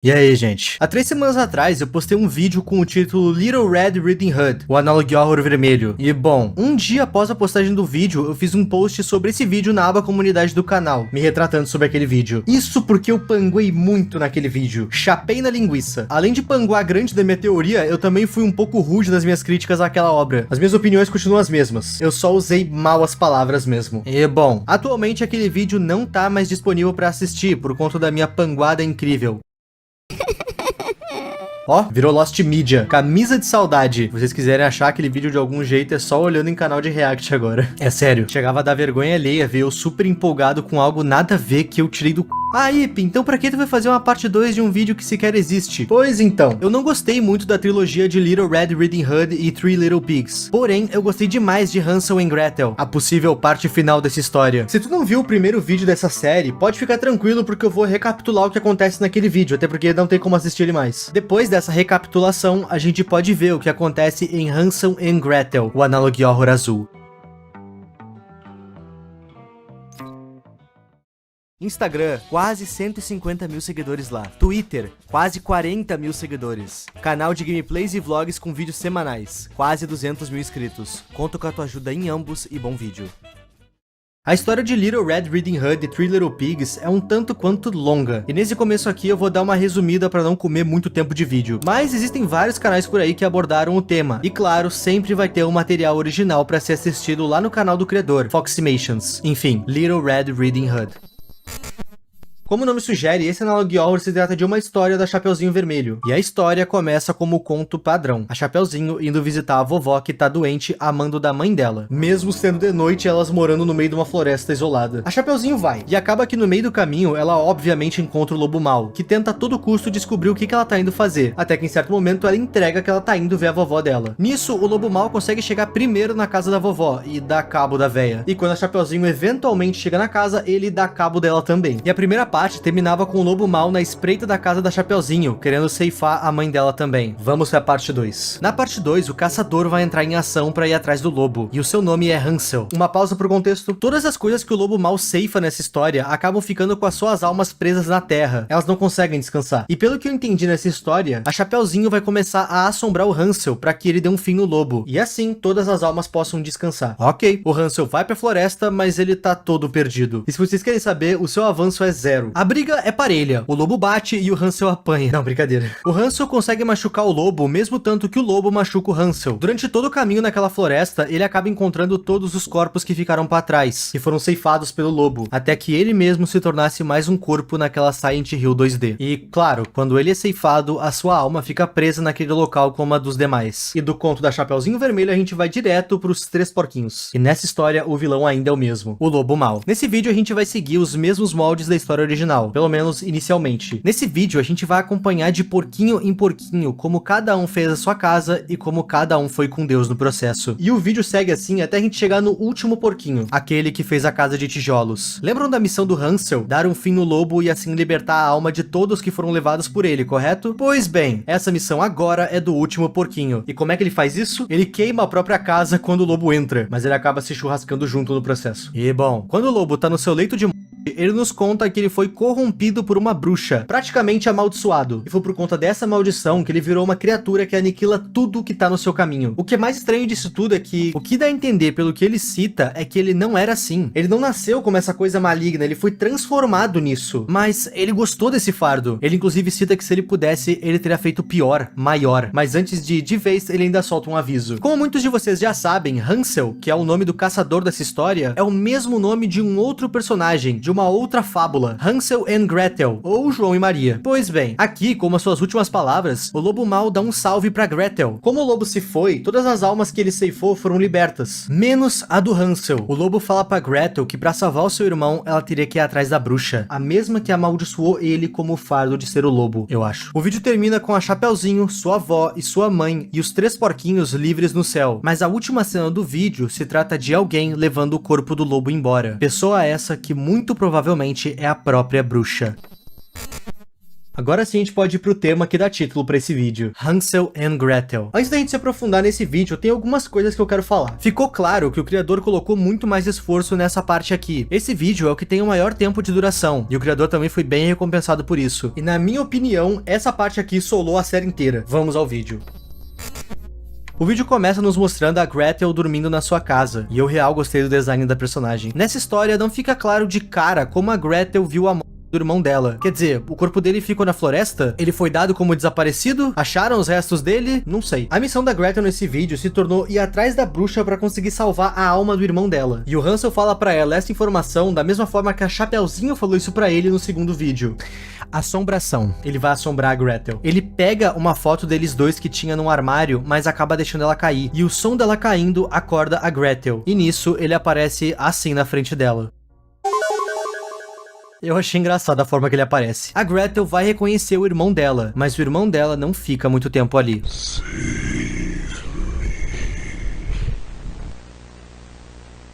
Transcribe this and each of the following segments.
E aí, gente? Há 3 semanas atrás eu postei um vídeo com o título Little Red Riding Hood, o Análogo Horror Vermelho. E bom, um dia após a postagem do vídeo, eu fiz um post sobre esse vídeo na aba comunidade do canal, me retratando sobre aquele vídeo. Isso porque eu panguei muito naquele vídeo, chapei na linguiça. Além de panguar grande da minha teoria, eu também fui um pouco rude nas minhas críticas àquela obra. As minhas opiniões continuam as mesmas, eu só usei mal as palavras mesmo. E bom, atualmente aquele vídeo não tá mais disponível pra assistir por conta da minha panguada incrível. Ó, virou Lost Media. Camisa de saudade. Se vocês quiserem achar aquele vídeo de algum jeito, é só olhando em canal de react agora. É sério. Chegava a dar vergonha alheia ver eu super empolgado com algo nada a ver que eu tirei do c... Ah, Ip, então pra que tu vai fazer uma parte 2 de um vídeo que sequer existe? Pois então, eu não gostei muito da trilogia de Little Red Riding Hood e Three Little Pigs. Porém, eu gostei demais de Hansel e Gretel, a possível parte final dessa história. Se tu não viu o primeiro vídeo dessa série, pode ficar tranquilo porque eu vou recapitular o que acontece naquele vídeo, até porque não tem como assistir ele mais. Depois dessa recapitulação, a gente pode ver o que acontece em Hansel e Gretel, o Análogo Horror Azul. Instagram, quase 150 mil seguidores lá. Twitter, quase 40 mil seguidores. Canal de gameplays e vlogs com vídeos semanais, quase 200 mil inscritos. Conto com a tua ajuda em ambos e bom vídeo. A história de Little Red Riding Hood e Three Little Pigs é um tanto quanto longa, e nesse começo aqui eu vou dar uma resumida para não comer muito tempo de vídeo. Mas existem vários canais por aí que abordaram o tema, e claro, sempre vai ter um material original para ser assistido lá no canal do criador, Foximations. Enfim, Little Red Riding Hood. Como o nome sugere, esse Análogo Horror se trata de uma história da Chapeuzinho Vermelho. E a história começa como o conto padrão. A Chapeuzinho indo visitar a vovó que tá doente, amando da mãe dela. Mesmo sendo de noite, elas morando no meio de uma floresta isolada. A Chapeuzinho vai, e acaba que no meio do caminho, ela obviamente encontra o Lobo Mau, que tenta a todo custo descobrir o que ela tá indo fazer. Até que em certo momento ela entrega que ela tá indo ver a vovó dela. Nisso, o Lobo Mau consegue chegar primeiro na casa da vovó e dá cabo da véia. E quando a Chapeuzinho eventualmente chega na casa, ele dá cabo dela também. E a primeira parte terminava com o Lobo Mau na espreita da casa da Chapeuzinho, querendo ceifar a mãe dela também. Vamos pra parte 2. Na parte 2, o caçador vai entrar em ação pra ir atrás do lobo, e o seu nome é Hansel. Uma pausa pro contexto. Todas as coisas que o Lobo Mau ceifa nessa história acabam ficando com as suas almas presas na terra. Elas não conseguem descansar. E pelo que eu entendi nessa história, a Chapeuzinho vai começar a assombrar o Hansel pra que ele dê um fim no lobo, e assim todas as almas possam descansar. Ok, o Hansel vai pra floresta, mas ele tá todo perdido. E se vocês querem saber, o seu avanço é 0. A briga é parelha, o lobo bate e o Hansel apanha. Não, brincadeira. O Hansel consegue machucar o lobo, mesmo tanto que o lobo machuca o Hansel. Durante todo o caminho naquela floresta, ele acaba encontrando todos os corpos que ficaram pra trás, que foram ceifados pelo lobo, até que ele mesmo se tornasse mais um corpo naquela Silent Hill 2D. E, claro, quando ele é ceifado, a sua alma fica presa naquele local como a dos demais. E do conto da Chapeuzinho Vermelho, a gente vai direto pros 3 porquinhos. E nessa história, o vilão ainda é o mesmo, o Lobo Mau. Nesse vídeo, a gente vai seguir os mesmos moldes da história original, pelo menos inicialmente. Nesse vídeo, a gente vai acompanhar de porquinho em porquinho como cada um fez a sua casa e como cada um foi com Deus no processo. E o vídeo segue assim até a gente chegar no último porquinho, aquele que fez a casa de tijolos. Lembram da missão do Hansel? Dar um fim no lobo e assim libertar a alma de todos que foram levados por ele, correto? Pois bem, essa missão agora é do último porquinho. E como é que ele faz isso? Ele queima a própria casa quando o lobo entra, mas ele acaba se churrascando junto no processo. E bom, quando o lobo tá no seu leito de morte, ele nos conta que ele foi corrompido por uma bruxa, praticamente amaldiçoado. E foi por conta dessa maldição que ele virou uma criatura que aniquila tudo que tá no seu caminho. O que é mais estranho disso tudo é que o que dá a entender pelo que ele cita é que ele não era assim. Ele não nasceu como essa coisa maligna, ele foi transformado nisso. Mas ele gostou desse fardo. Ele inclusive cita que se ele pudesse, ele teria feito pior, maior. Mas antes de ir de vez, ele ainda solta um aviso. Como muitos de vocês já sabem, Hansel, que é o nome do caçador dessa história, é o mesmo nome de um outro personagem, de uma outra fábula, Hansel and Gretel, ou João e Maria. Pois bem, aqui, como as suas últimas palavras, o Lobo Mau dá um salve pra Gretel. Como o lobo se foi, todas as almas que ele ceifou foram libertas, menos a do Hansel. O lobo fala pra Gretel que pra salvar o seu irmão, ela teria que ir atrás da bruxa, a mesma que amaldiçoou ele como o fardo de ser o lobo, eu acho. O vídeo termina com a Chapeuzinho, sua avó e sua mãe e os 3 porquinhos livres no céu, mas a última cena do vídeo se trata de alguém levando o corpo do lobo embora. Pessoa essa que muito provavelmente é a própria bruxa. Agora sim a gente pode ir pro tema que dá título pra esse vídeo, Hansel and Gretel. Antes da gente se aprofundar nesse vídeo, tem algumas coisas que eu quero falar. Ficou claro que o criador colocou muito mais esforço nessa parte aqui. Esse vídeo é o que tem o maior tempo de duração, e o criador também foi bem recompensado por isso. E na minha opinião, essa parte aqui solou a série inteira. Vamos ao vídeo. O vídeo começa nos mostrando a Gretel dormindo na sua casa, e eu real gostei do design da personagem. Nessa história não fica claro de cara como a Gretel viu a morte do irmão dela. Quer dizer, o corpo dele ficou na floresta? Ele foi dado como desaparecido? Acharam os restos dele? Não sei. A missão da Gretel nesse vídeo se tornou ir atrás da bruxa pra conseguir salvar a alma do irmão dela. E o Hansel fala pra ela essa informação da mesma forma que a Chapeuzinho falou isso pra ele no segundo vídeo. Assombração. Ele vai assombrar a Gretel. Ele pega uma foto deles dois que tinha num armário, mas acaba deixando ela cair. E o som dela caindo acorda a Gretel. E nisso ele aparece assim na frente dela. Eu achei engraçada a forma que ele aparece. A Gretel vai reconhecer o irmão dela, mas o irmão dela não fica muito tempo ali.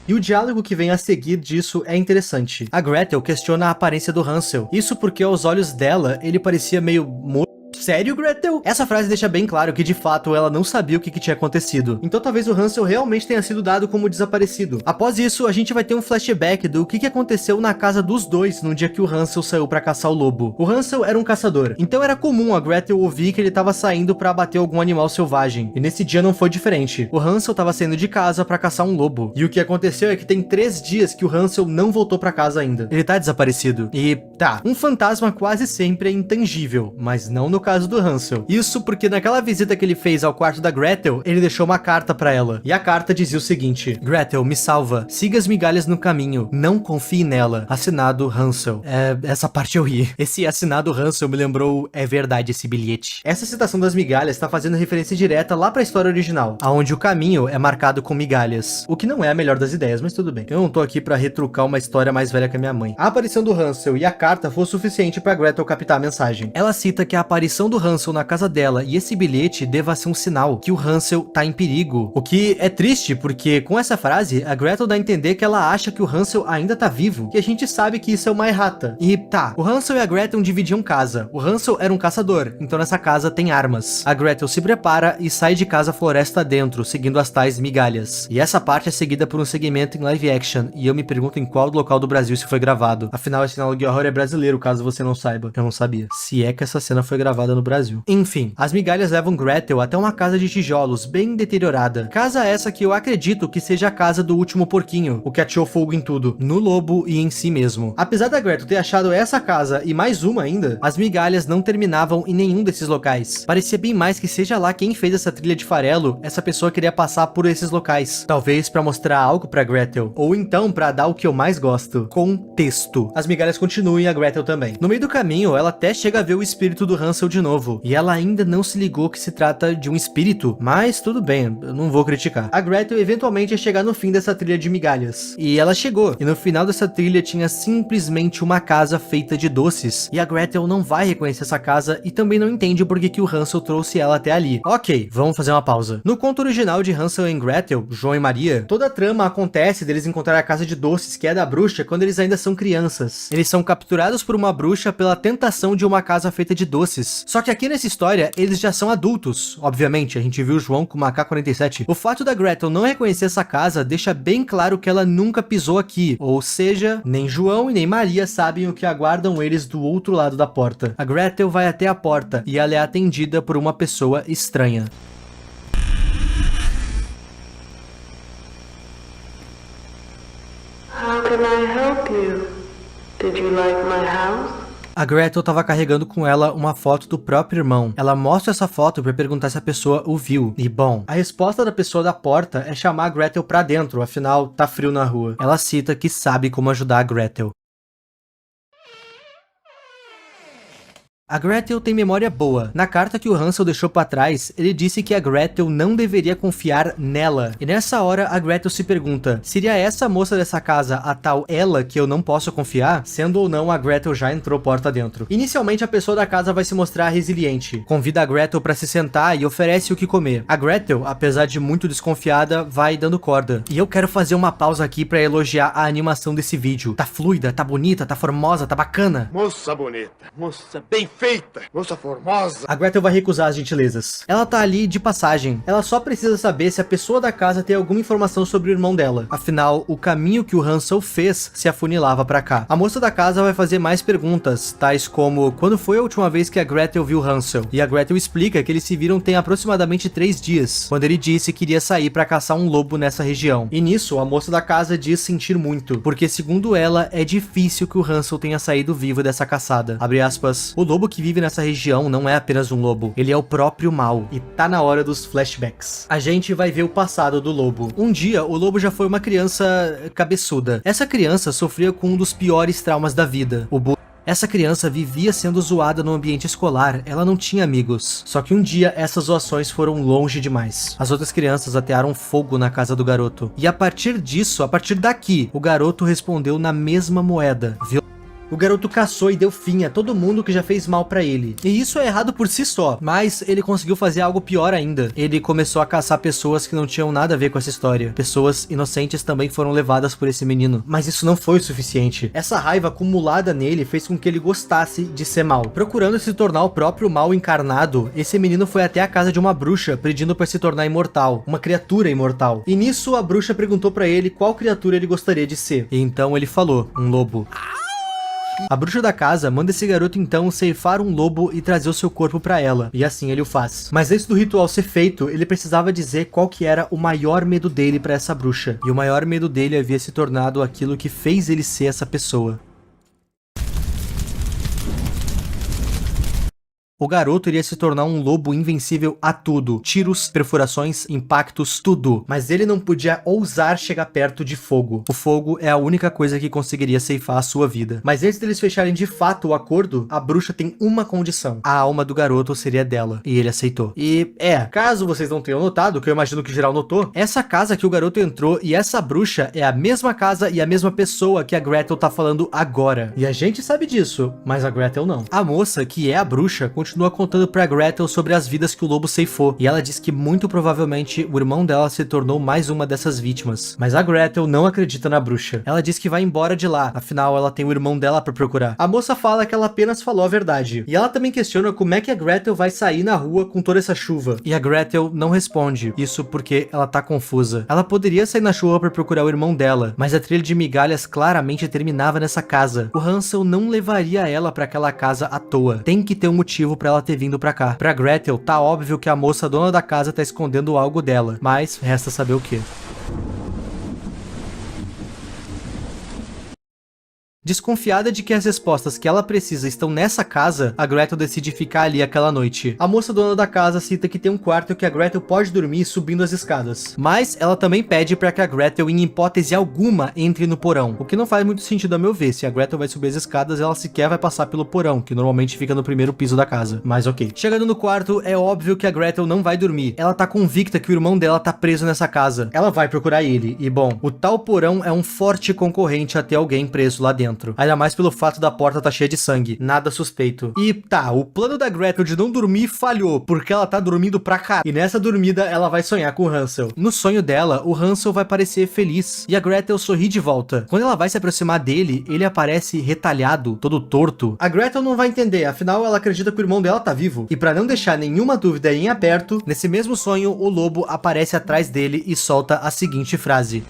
E o diálogo que vem a seguir disso é interessante. A Gretel questiona a aparência do Hansel. Isso porque aos olhos dela, ele parecia meio morto. Sério, Gretel? Essa frase deixa bem claro que de fato ela não sabia o que tinha acontecido. Então talvez o Hansel realmente tenha sido dado como desaparecido. Após isso, a gente vai ter um flashback do que aconteceu na casa dos dois no dia que o Hansel saiu pra caçar o lobo. O Hansel era um caçador, então era comum a Gretel ouvir que ele tava saindo pra abater algum animal selvagem. E nesse dia não foi diferente. O Hansel tava saindo de casa pra caçar um lobo. E o que aconteceu é que tem 3 dias que o Hansel não voltou pra casa ainda. Ele tá desaparecido. E tá, um fantasma quase sempre é intangível, mas não no caso do Hansel. Isso porque naquela visita que ele fez ao quarto da Gretel, ele deixou uma carta pra ela. E a carta dizia o seguinte: Gretel, me salva. Siga as migalhas no caminho. Não confie nela. Assinado Hansel. Essa parte eu ri. Esse assinado Hansel me lembrou, é verdade esse bilhete. Essa citação das migalhas tá fazendo referência direta lá pra história original, aonde o caminho é marcado com migalhas. O que não é a melhor das ideias, mas tudo bem. Eu não tô aqui pra retrucar uma história mais velha que a minha mãe. A aparição do Hansel e a carta foi o suficiente pra Gretel captar a mensagem. Ela cita que a aparição do Hansel na casa dela e esse bilhete deva ser um sinal que o Hansel tá em perigo. O que é triste, porque com essa frase, a Gretel dá a entender que ela acha que o Hansel ainda tá vivo, e a gente sabe que isso é uma errata. E tá, o Hansel e a Gretel dividiam casa. O Hansel era um caçador, então nessa casa tem armas. A Gretel se prepara e sai de casa floresta dentro, seguindo as tais migalhas. E essa parte é seguida por um segmento em live action, e eu me pergunto em qual local do Brasil isso foi gravado. Afinal, esse Diálogo de Horror é brasileiro, caso você não saiba. Eu não sabia. Se é que essa cena foi gravada no Brasil. Enfim, as migalhas levam Gretel até uma casa de tijolos bem deteriorada. Casa essa que eu acredito que seja a casa do último porquinho, o que ateou fogo em tudo, no lobo e em si mesmo. Apesar da Gretel ter achado essa casa e mais uma ainda, as migalhas não terminavam em nenhum desses locais. Parecia bem mais que seja lá quem fez essa trilha de farelo, essa pessoa queria passar por esses locais. Talvez pra mostrar algo pra Gretel, ou então pra dar o que eu mais gosto, contexto. As migalhas continuam e a Gretel também. No meio do caminho, ela até chega a ver o espírito do Hansel de novo, e ela ainda não se ligou que se trata de um espírito, mas tudo bem, eu não vou criticar. A Gretel eventualmente ia chegar no fim dessa trilha de migalhas, e ela chegou, e no final dessa trilha tinha simplesmente uma casa feita de doces, e a Gretel não vai reconhecer essa casa e também não entende por que o Hansel trouxe ela até ali. Ok, vamos fazer uma pausa. No conto original de Hansel e Gretel, João e Maria, toda a trama acontece deles encontrar a casa de doces que é da bruxa quando eles ainda são crianças. Eles são capturados por uma bruxa pela tentação de uma casa feita de doces, só que aqui nessa história, eles já são adultos. Obviamente, a gente viu o João com uma AK-47. O fato da Gretel não reconhecer essa casa deixa bem claro que ela nunca pisou aqui. Ou seja, nem João e nem Maria sabem o que aguardam eles do outro lado da porta. A Gretel vai até a porta e ela é atendida por uma pessoa estranha. How can I help you? Did you like my house? A Gretel estava carregando com ela uma foto do próprio irmão. Ela mostra essa foto para perguntar se a pessoa o viu. E bom, a resposta da pessoa da porta é chamar a Gretel pra dentro, afinal tá frio na rua. Ela cita que sabe como ajudar a Gretel. A Gretel tem memória boa. Na carta que o Hansel deixou pra trás, ele disse que a Gretel não deveria confiar nela. E nessa hora, a Gretel se pergunta, seria essa moça dessa casa a tal ela que eu não posso confiar? Sendo ou não, a Gretel já entrou porta dentro. Inicialmente, a pessoa da casa vai se mostrar resiliente. Convida a Gretel pra se sentar e oferece o que comer. A Gretel, apesar de muito desconfiada, vai dando corda. E eu quero fazer uma pausa aqui pra elogiar a animação desse vídeo. Tá fluida, tá bonita, tá formosa, tá bacana. Moça bonita, moça bem perfeita, moça formosa. A Gretel vai recusar as gentilezas. Ela tá ali de passagem. Ela só precisa saber se a pessoa da casa tem alguma informação sobre o irmão dela. Afinal, o caminho que o Hansel fez se afunilava pra cá. A moça da casa vai fazer mais perguntas, tais como: quando foi a última vez que a Gretel viu Hansel? E a Gretel explica que eles se viram tem aproximadamente 3 dias, quando ele disse que iria sair pra caçar um lobo nessa região. E nisso, a moça da casa diz sentir muito, porque segundo ela, é difícil que o Hansel tenha saído vivo dessa caçada. Abre aspas, o lobo que vive nessa região não é apenas um lobo, ele é o próprio mal, e tá na hora dos flashbacks. A gente vai ver o passado do lobo. Um dia, o lobo já foi uma criança cabeçuda. Essa criança sofria com um dos piores traumas da vida, o bullying. Essa criança vivia sendo zoada no ambiente escolar, ela não tinha amigos. Só que um dia, essas zoações foram longe demais. As outras crianças atearam fogo na casa do garoto. E a partir disso, a partir daqui, o garoto respondeu na mesma moeda. O garoto caçou e deu fim a todo mundo que já fez mal pra ele. E isso é errado por si só, mas ele conseguiu fazer algo pior ainda. Ele começou a caçar pessoas que não tinham nada a ver com essa história. Pessoas inocentes também foram levadas por esse menino. Mas isso não foi o suficiente. Essa raiva acumulada nele fez com que ele gostasse de ser mal. Procurando se tornar o próprio mal encarnado, esse menino foi até a casa de uma bruxa pedindo pra se tornar imortal. Uma criatura imortal. E nisso a bruxa perguntou pra ele qual criatura ele gostaria de ser. E então ele falou, um lobo. A bruxa da casa manda esse garoto então ceifar um lobo e trazer o seu corpo pra ela, e assim ele o faz. Mas antes do ritual ser feito, ele precisava dizer qual que era o maior medo dele pra essa bruxa. E o maior medo dele havia se tornado aquilo que fez ele ser essa pessoa. O garoto iria se tornar um lobo invencível a tudo. Tiros, perfurações, impactos, tudo. Mas ele não podia ousar chegar perto de fogo. O fogo é a única coisa que conseguiria ceifar a sua vida. Mas antes deles fecharem de fato o acordo, a bruxa tem uma condição. A alma do garoto seria dela. E ele aceitou. E caso vocês não tenham notado, que eu imagino que geral notou, essa casa que o garoto entrou e essa bruxa é a mesma casa e a mesma pessoa que a Gretel tá falando agora. E a gente sabe disso, mas a Gretel não. A moça, que é a bruxa, continua contando pra Gretel sobre as vidas que o lobo ceifou, e ela diz que muito provavelmente o irmão dela se tornou mais uma dessas vítimas. Mas a Gretel não acredita na bruxa. Ela diz que vai embora de lá, afinal ela tem o irmão dela pra procurar. A moça fala que ela apenas falou a verdade, e ela também questiona como é que a Gretel vai sair na rua com toda essa chuva. E a Gretel não responde, isso porque ela tá confusa. Ela poderia sair na chuva pra procurar o irmão dela, mas a trilha de migalhas claramente terminava nessa casa. O Hansel não levaria ela pra aquela casa à toa. Tem que ter um motivo pra ela ter vindo pra cá. Pra Gretel, tá óbvio que a moça dona da casa tá escondendo algo dela, mas resta saber o que. Desconfiada de que as respostas que ela precisa estão nessa casa, a Gretel decide ficar ali aquela noite. A moça dona da casa cita que tem um quarto que a Gretel pode dormir subindo as escadas. Mas ela também pede para que a Gretel, em hipótese alguma, entre no porão. O que não faz muito sentido a meu ver. Se a Gretel vai subir as escadas, ela sequer vai passar pelo porão, que normalmente fica no primeiro piso da casa. Mas ok. Chegando no quarto, é óbvio que a Gretel não vai dormir. Ela tá convicta que o irmão dela tá preso nessa casa. Ela vai procurar ele. E bom, o tal porão é um forte concorrente a ter alguém preso lá dentro. Ainda mais pelo fato da porta tá cheia de sangue. Nada suspeito. E tá, o plano da Gretel de não dormir falhou, porque ela tá dormindo pra cá. E nessa dormida, ela vai sonhar com o Hansel. No sonho dela, o Hansel vai parecer feliz. E a Gretel sorri de volta. Quando ela vai se aproximar dele, ele aparece retalhado, todo torto. A Gretel não vai entender, afinal ela acredita que o irmão dela tá vivo. E pra não deixar nenhuma dúvida em aberto, nesse mesmo sonho, o lobo aparece atrás dele e solta a seguinte frase.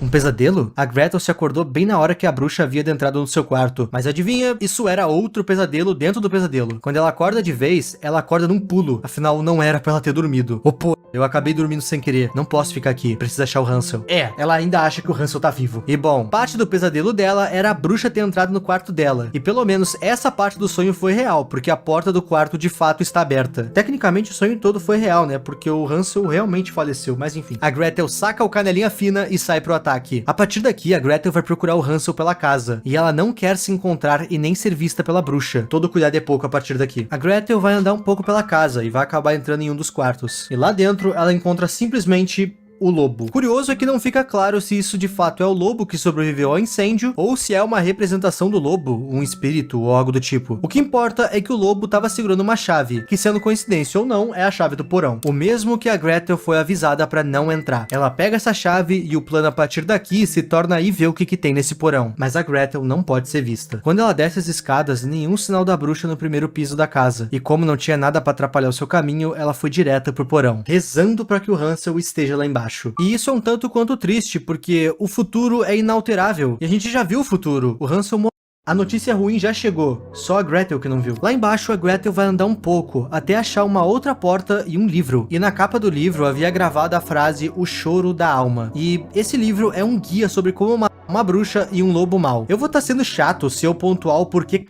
Um pesadelo? A Gretel se acordou bem na hora que a bruxa havia adentrado no seu quarto. Mas adivinha? Isso era outro pesadelo dentro do pesadelo. Quando ela acorda de vez, ela acorda num pulo. Afinal, não era pra ela ter dormido. Pô, eu acabei dormindo sem querer. Não posso ficar aqui. Preciso achar o Hansel. Ela ainda acha que o Hansel tá vivo. E bom, parte do pesadelo dela era a bruxa ter entrado no quarto dela. E pelo menos essa parte do sonho foi real, porque a porta do quarto de fato está aberta. Tecnicamente o sonho todo foi real, né? Porque o Hansel realmente faleceu. Mas enfim. A Gretel saca o canelinha fina e sai pro ataque. A partir daqui, a Gretel vai procurar o Hansel pela casa, e ela não quer se encontrar e nem ser vista pela bruxa. Todo cuidado é pouco a partir daqui. A Gretel vai andar um pouco pela casa e vai acabar entrando em um dos quartos. E lá dentro, ela encontra simplesmente o lobo. Curioso é que não fica claro se isso de fato é o lobo que sobreviveu ao incêndio ou se é uma representação do lobo, um espírito ou algo do tipo. O que importa é que o lobo estava segurando uma chave, que sendo coincidência ou não, é a chave do porão. O mesmo que a Gretel foi avisada para não entrar. Ela pega essa chave e o plano a partir daqui se torna ir ver o que tem nesse porão. Mas a Gretel não pode ser vista. Quando ela desce as escadas, nenhum sinal da bruxa no primeiro piso da casa. E como não tinha nada para atrapalhar o seu caminho, ela foi direta pro porão, rezando para que o Hansel esteja lá embaixo. E isso é um tanto quanto triste, porque o futuro é inalterável. E a gente já viu o futuro. O Hansel morreu. A notícia ruim já chegou, só a Gretel que não viu. Lá embaixo, a Gretel vai andar um pouco, até achar uma outra porta e um livro. E na capa do livro havia gravado a frase O Choro da Alma. E esse livro é um guia sobre como uma bruxa e um lobo mau. Eu vou estar sendo chato se eu pontuar o porquê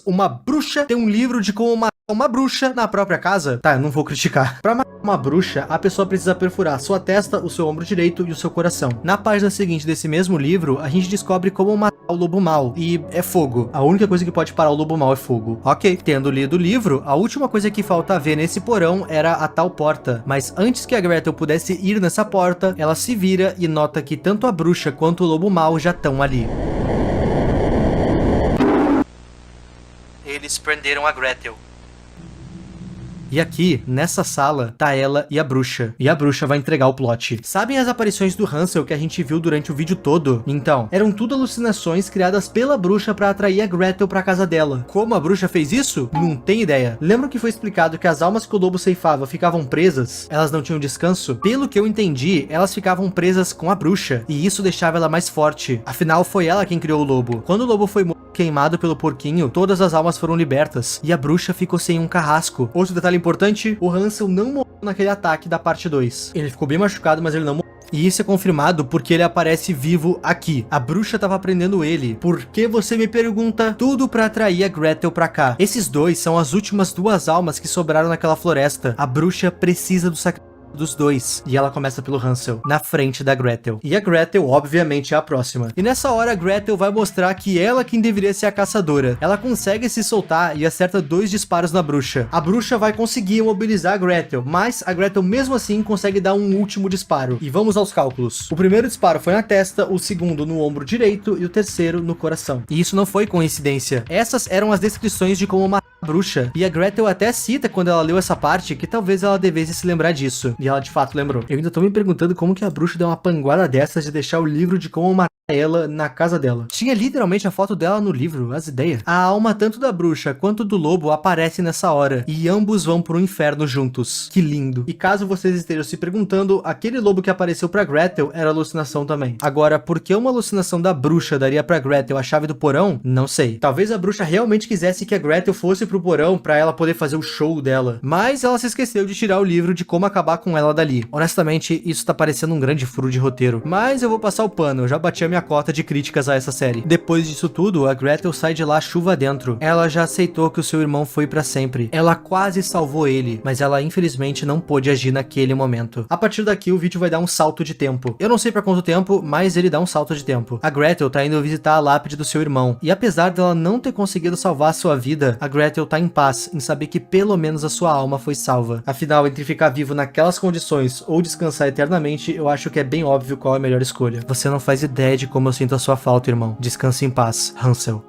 uma bruxa tem um livro de como uma bruxa na própria casa. Tá, eu não vou criticar. Pra matar uma bruxa, a pessoa precisa perfurar sua testa, o seu ombro direito e o seu coração. Na página seguinte desse mesmo livro, a gente descobre como matar o lobo mau. E é fogo. A única coisa que pode parar o lobo mau é fogo. Ok, tendo lido o livro, a última coisa que falta ver nesse porão era a tal porta. Mas antes que a Gretel pudesse ir nessa porta, ela se vira e nota que tanto a bruxa quanto o lobo mau já estão ali. Eles prenderam a Gretel. E aqui, nessa sala, tá ela e a bruxa. E a bruxa vai entregar o plot. Sabem as aparições do Hansel que a gente viu durante o vídeo todo? Então, eram tudo alucinações criadas pela bruxa pra atrair a Gretel pra casa dela. Como a bruxa fez isso? Não tem ideia. Lembram que foi explicado que as almas que o lobo ceifava ficavam presas? Elas não tinham descanso? Pelo que eu entendi, elas ficavam presas com a bruxa. E isso deixava ela mais forte. Afinal, foi ela quem criou o lobo. Quando o lobo foi queimado pelo porquinho, todas as almas foram libertas. E a bruxa ficou sem um carrasco. Outro detalhe importante, o Hansel não morreu naquele ataque da parte 2. Ele ficou bem machucado, mas ele não morreu. E isso é confirmado porque ele aparece vivo aqui. A bruxa tava prendendo ele. Por que, você me pergunta? Tudo pra atrair a Gretel pra cá. Esses dois são as últimas duas almas que sobraram naquela floresta. A bruxa precisa do sacrifício dos dois. E ela começa pelo Hansel, na frente da Gretel. E a Gretel, obviamente, é a próxima. E nessa hora, a Gretel vai mostrar que ela quem deveria ser a caçadora. Ela consegue se soltar e acerta 2 disparos na bruxa. A bruxa vai conseguir imobilizar a Gretel, mas a Gretel mesmo assim consegue dar um último disparo. E vamos aos cálculos. O primeiro disparo foi na testa, o segundo no ombro direito e o terceiro no coração. E isso não foi coincidência. Essas eram as descrições de como matar a bruxa. E a Gretel até cita quando ela leu essa parte que talvez ela devesse se lembrar disso. E ela de fato lembrou. Eu ainda tô me perguntando como que a bruxa deu uma panguada dessas de deixar o livro de como matar ela na casa dela. Tinha literalmente a foto dela no livro, as ideias. A alma tanto da bruxa quanto do lobo aparece nessa hora. E ambos vão pro inferno juntos. Que lindo. E caso vocês estejam se perguntando, aquele lobo que apareceu pra Gretel era alucinação também. Agora, por que uma alucinação da bruxa daria pra Gretel a chave do porão? Não sei. Talvez a bruxa realmente quisesse que a Gretel fosse pro porão pra ela poder fazer o show dela. Mas ela se esqueceu de tirar o livro de como acabar com ela dali. Honestamente, isso tá parecendo um grande furo de roteiro. Mas eu vou passar o pano, eu já bati a minha cota de críticas a essa série. Depois disso tudo, a Gretel sai de lá chuva dentro. Ela já aceitou que o seu irmão foi pra sempre. Ela quase salvou ele, mas ela infelizmente não pôde agir naquele momento. A partir daqui, o vídeo vai dar um salto de tempo. Eu não sei pra quanto tempo, mas ele dá um salto de tempo. A Gretel tá indo visitar a lápide do seu irmão. E apesar dela não ter conseguido salvar a sua vida, a Gretel tá em paz em saber que pelo menos a sua alma foi salva. Afinal, entre ficar vivo naquelas condições ou descansar eternamente, eu acho que é bem óbvio qual é a melhor escolha. Você não faz ideia de como eu sinto a sua falta, irmão. Descanse em paz, Hansel.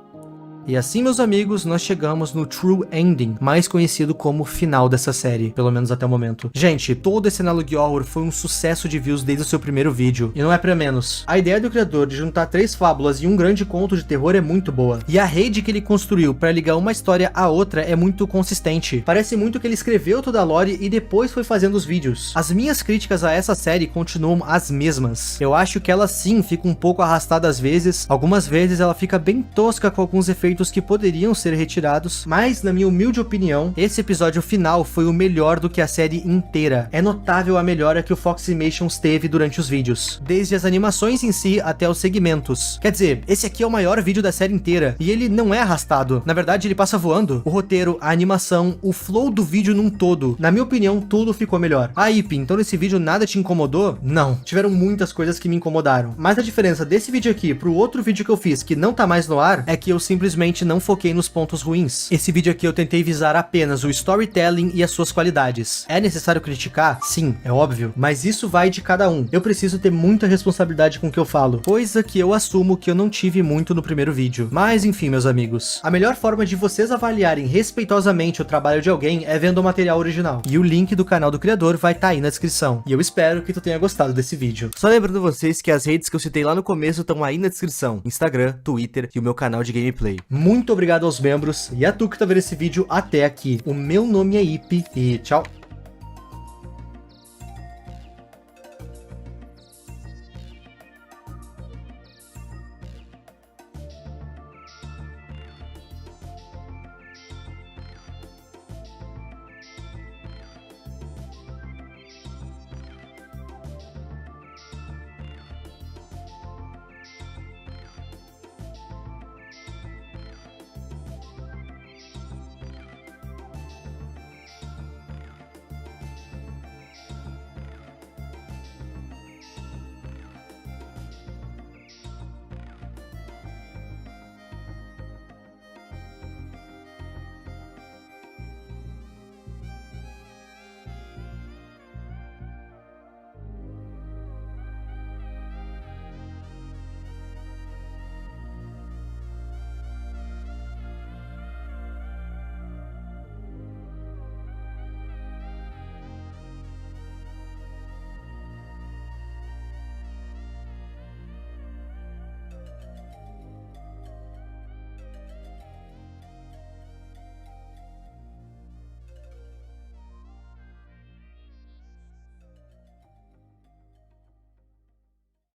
E assim, meus amigos, nós chegamos no True Ending, mais conhecido como final dessa série, pelo menos até o momento. Gente, todo esse Analog Horror foi um sucesso de views desde o seu primeiro vídeo, e não é pra menos. A ideia do criador de juntar 3 fábulas e um grande conto de terror é muito boa, e a rede que ele construiu pra ligar uma história à outra é muito consistente. Parece muito que ele escreveu toda a lore e depois foi fazendo os vídeos. As minhas críticas a essa série continuam as mesmas. Eu acho que ela sim fica um pouco arrastada às vezes, algumas vezes ela fica bem tosca com alguns efeitos que poderiam ser retirados, mas na minha humilde opinião, esse episódio final foi o melhor do que a série inteira. É notável a melhora que o Foximations teve durante os vídeos, desde as animações em si até os segmentos. Quer dizer, esse aqui é o maior vídeo da série inteira, e ele não é arrastado. Na verdade, ele passa voando. O roteiro, a animação, o flow do vídeo num todo. Na minha opinião, tudo ficou melhor. Ah, Ip, então nesse vídeo nada te incomodou? Não. Tiveram muitas coisas que me incomodaram. Mas a diferença desse vídeo aqui pro outro vídeo que eu fiz, que não tá mais no ar, é que eu simplesmente simplesmente não foquei nos pontos ruins. Esse vídeo aqui eu tentei visar apenas o storytelling e as suas qualidades. É necessário criticar? Sim, é óbvio, mas isso vai de cada um. Eu preciso ter muita responsabilidade com o que eu falo, coisa que eu assumo que eu não tive muito no primeiro vídeo. Mas enfim, meus amigos, a melhor forma de vocês avaliarem respeitosamente o trabalho de alguém é vendo o material original. E o link do canal do criador vai estar aí na descrição. E eu espero que tu tenha gostado desse vídeo. Só lembrando vocês que as redes que eu citei lá no começo estão aí na descrição: Instagram, Twitter e o meu canal de gameplay. Muito obrigado aos membros e a tu que tá vendo esse vídeo até aqui. O meu nome é Ipe e tchau!